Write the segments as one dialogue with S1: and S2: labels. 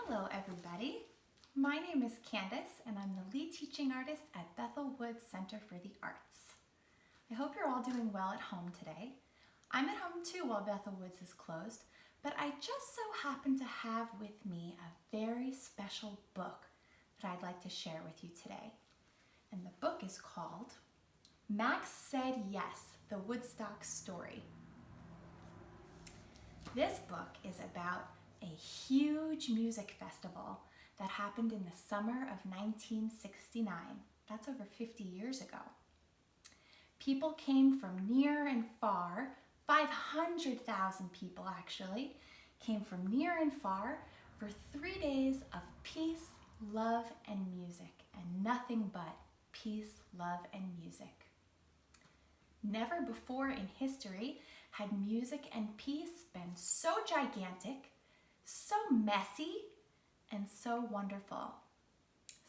S1: Hello everybody, my name is Candace and I'm the lead teaching artist at Bethel Center for the Arts. I hope you're all doing well at home today. I'm at home too while Bethel Woods is closed, but I just so happen to have with me a very special book that I'd like to share with you today. And the book is called Max Said Yes, the Woodstock Story. This book is about a huge music festival that happened in the summer of 1969. That's over 50 years ago. People came from near and far, 500,000 people actually, came from near and far for 3 days of peace, love, and music, and nothing but peace, love, and music. Never before in history had music and peace been so gigantic, so messy, and so wonderful.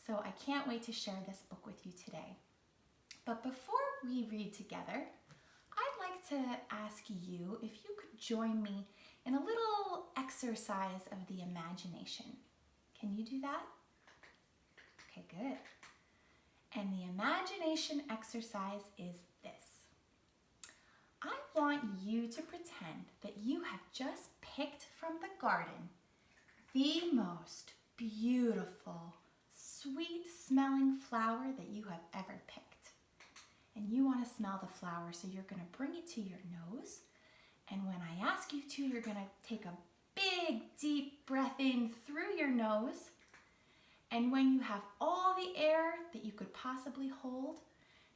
S1: So I can't wait to share this book with you today. But before we read together, I'd like to ask you if you could join me in a little exercise of the imagination. Can you do that? Okay, good. And the imagination exercise is this. I want you to pretend that you have just picked from the garden the most beautiful, sweet-smelling flower that you have ever picked. And you want to smell the flower, so you're going to bring it to your nose. And when I ask you to, you're going to take a big, deep breath in through your nose. And when you have all the air that you could possibly hold,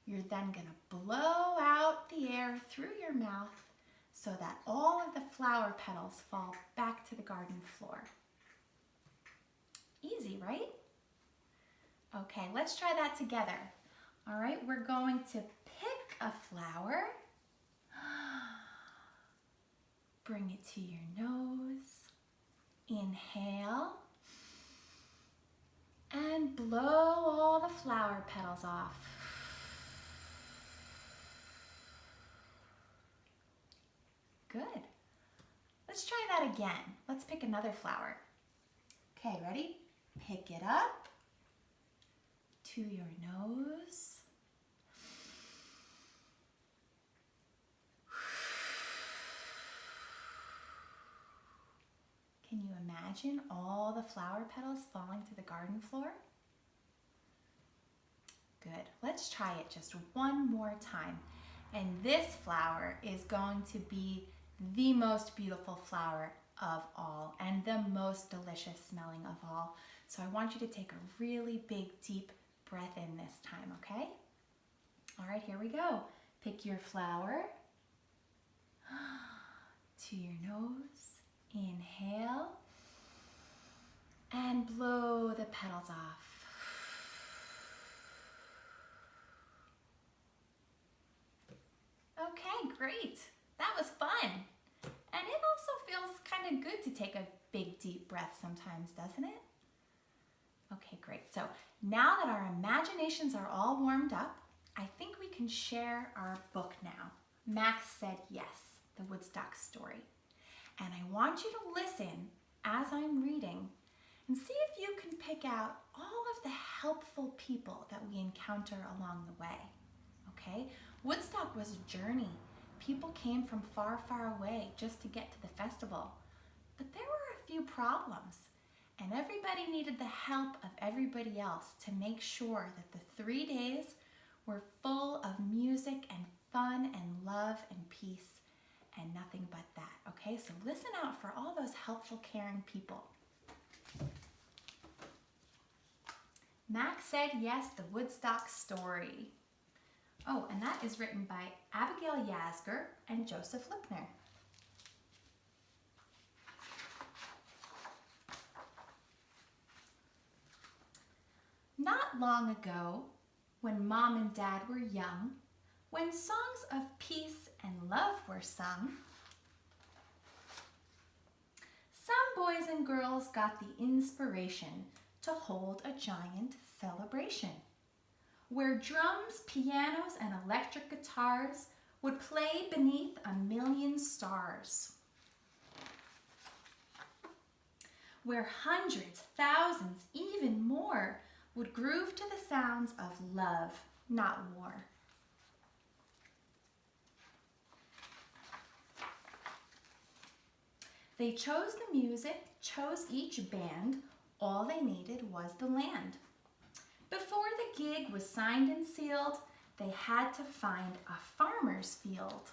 S1: you're then going to blow out the air through your mouth so that all of the flower petals fall back to the garden floor. Easy, right? Okay, let's try that together. All right, we're going to pick a flower, bring it to your nose, inhale, and blow all the flower petals off. Good. Let's try that again. Let's pick another flower. Okay, ready? Pick it up to your nose. Can you imagine all the flower petals falling to the garden floor? Good. Let's try it just one more time. And this flower is going to be the most beautiful flower of all and the most delicious smelling of all. So I want you to take a really big, deep breath in this time, okay? All right, here we go. Pick your flower to your nose, inhale, and blow the petals off. Okay, great. That was fun. And it also feels kind of good to take a big, deep breath sometimes, doesn't it? Okay, great. So now that our imaginations are all warmed up, I think we can share our book now. Max Said Yes, the Woodstock Story. And I want you to listen as I'm reading and see if you can pick out all of the helpful people that we encounter along the way. Okay? Woodstock was a journey. People came from far, far away just to get to the festival. But there were a few problems. And everybody needed the help of everybody else to make sure that the 3 days were full of music and fun and love and peace and nothing but that, okay? So listen out for all those helpful, caring people. Max Said Yes, the Woodstock Story. Oh, and that is written by Abigail Yasgur and Joseph Lipner. Not long ago, when Mom and Dad were young, when songs of peace and love were sung, some boys and girls got the inspiration to hold a giant celebration, where drums, pianos, and electric guitars would play beneath a million stars. where hundreds, thousands, even more would groove to the sounds of love, not war. They chose the music, chose each band. All they needed was the land. Before the gig was signed and sealed, they had to find a farmer's field.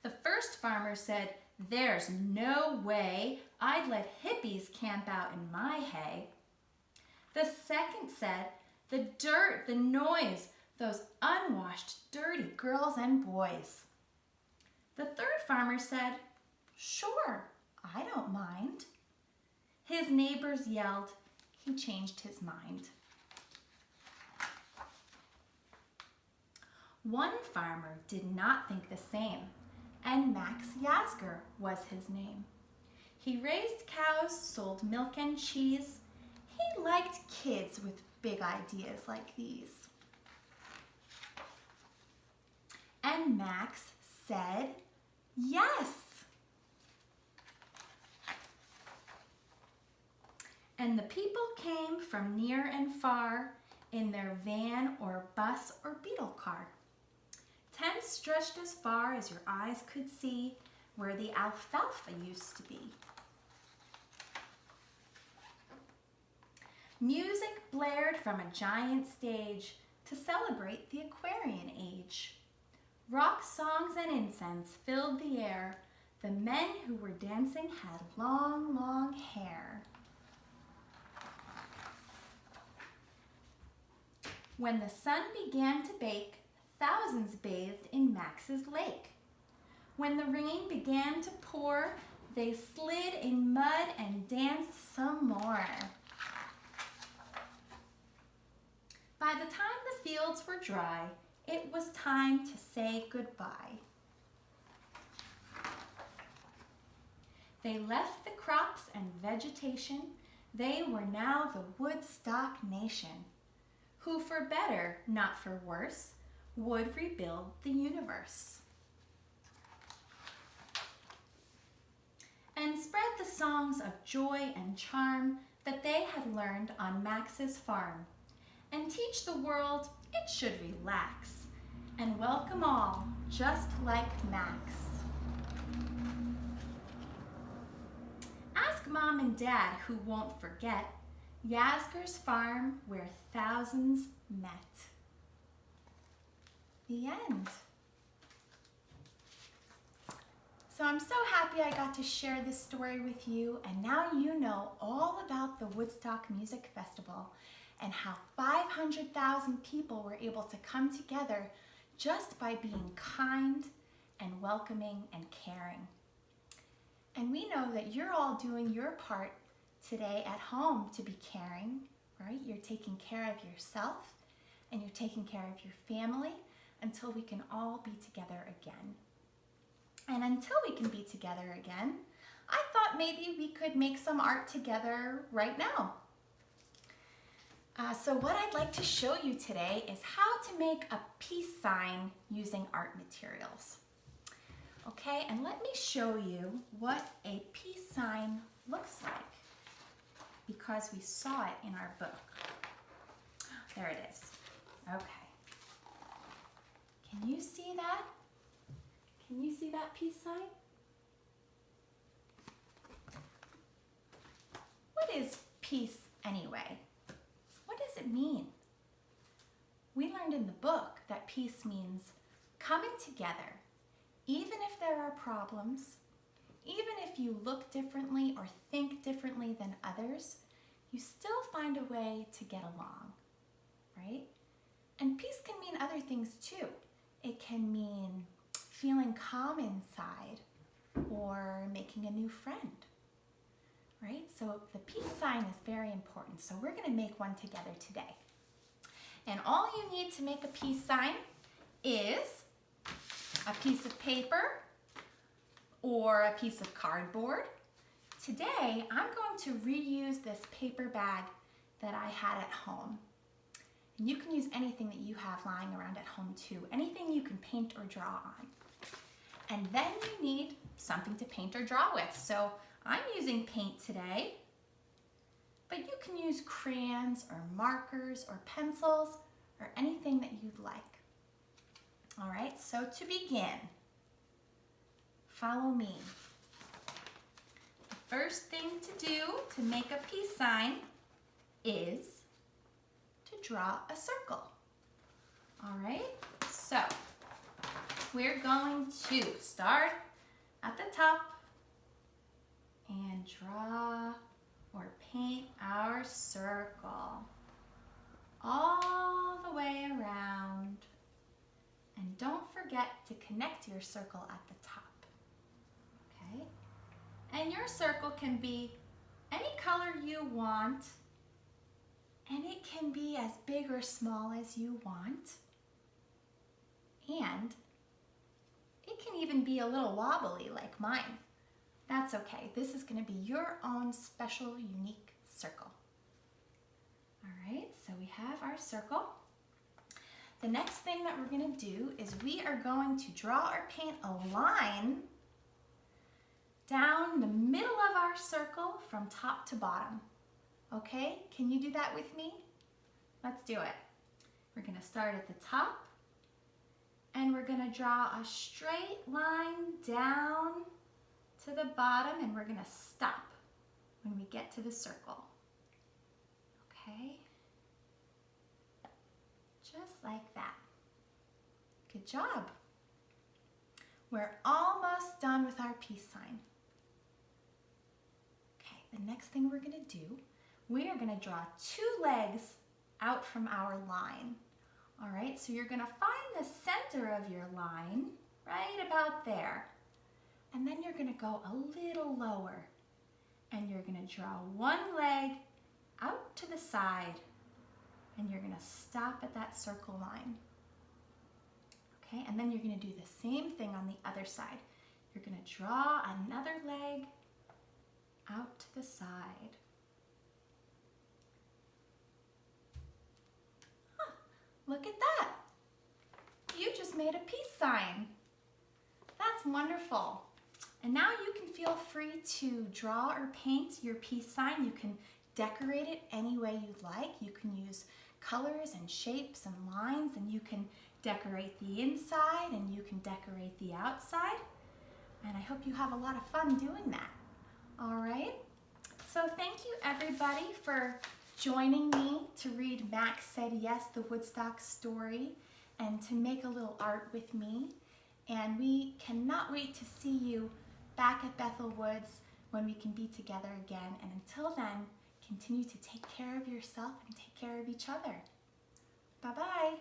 S1: The first farmer said, "There's no way I'd let hippies camp out in my hay." The second said, "The dirt, the noise, those unwashed, dirty girls and boys." The third farmer said, "Sure, I don't mind." His neighbors yelled. He changed his mind. One farmer did not think the same, and Max Yasgur was his name. He raised cows, sold milk and cheese. He liked kids with big ideas like these. And Max said, "Yes." And the people came from near and far in their van or bus or beetle car. Tents stretched as far as your eyes could see, where the alfalfa used to be. Music blared from a giant stage to celebrate the Aquarian age. Rock songs and incense filled the air. The men who were dancing had long, long hair. When the sun began to bake, thousands bathed in Max's lake. When the rain began to pour, they slid in mud and danced some more. By the time the fields were dry, it was time to say goodbye. They left the crops and vegetation. They were now the Woodstock nation, who for better, not for worse, would rebuild the universe. And spread the songs of joy and charm that they had learned on Max's farm, and teach the world it should relax and welcome all just like Max. Ask Mom and Dad, who won't forget Yasgur's farm where thousands met. The end. So I'm so happy I got to share this story with you, and now you know all about the Woodstock Music Festival and how 500,000 people were able to come together just by being kind and welcoming and caring. And we know that you're all doing your part today at home to be caring, right? You're taking care of yourself and you're taking care of your family until we can all be together again. And until we can be together again, I thought maybe we could make some art together right now. So what I'd like to show you today is how to make a peace sign using art materials. Okay, and let me show you what a peace sign looks like, because we saw it in our book. There it is. Okay. Can you see that? Can you see that peace sign? What is peace anyway? What does it mean? We learned in the book that peace means coming together, even if there are problems, even if you look differently or think differently than others, you still find a way to get along, right? And peace can mean other things too. It can mean feeling calm inside or making a new friend, right? So the peace sign is very important. So we're going to make one together today. And all you need to make a peace sign is a piece of paper or a piece of cardboard. Today, I'm going to reuse this paper bag that I had at home. And you can use anything that you have lying around at home too, anything you can paint or draw on. And then you need something to paint or draw with. So I'm using paint today, but you can use crayons or markers or pencils or anything that you'd like. All right, so to begin, follow me. The first thing to do to make a peace sign is to draw a circle. All right, so we're going to start at the top and draw or paint our circle all the way around. And don't forget to connect your circle at the top, okay? And your circle can be any color you want, and it can be as big or small as you want. And it can even be a little wobbly like mine. That's okay. This is going to be your own special, unique circle. All right, so we have our circle. The next thing that we're going to do is we are going to draw or paint a line down the middle of our circle from top to bottom. Okay, can you do that with me? Let's do it. We're going to start at the top and we're going to draw a straight line down to the bottom, and we're going to stop when we get to the circle. Okay? Just like that. Good job. We're almost done with our peace sign. Okay, the next thing we're going to do, we are going to draw two legs out from our line. All right, so you're going to find the center of your line right about there. And then you're going to go a little lower. And you're going to draw one leg out to the side. And you're going to stop at that circle line. Okay, and then you're going to do the same thing on the other side. You're going to draw another leg out to the side. Huh, look at that. You just made a peace sign. That's wonderful. And now you can feel free to draw or paint your peace sign. You can decorate it any way you'd like. You can use colors and shapes and lines, and you can decorate the inside and you can decorate the outside. And I hope you have a lot of fun doing that. All right. So thank you everybody for joining me to read Max Said Yes, the Woodstock Story, and to make a little art with me. And we cannot wait to see you back at Bethel Woods when we can be together again. And until then, continue to take care of yourself and take care of each other. Bye-bye.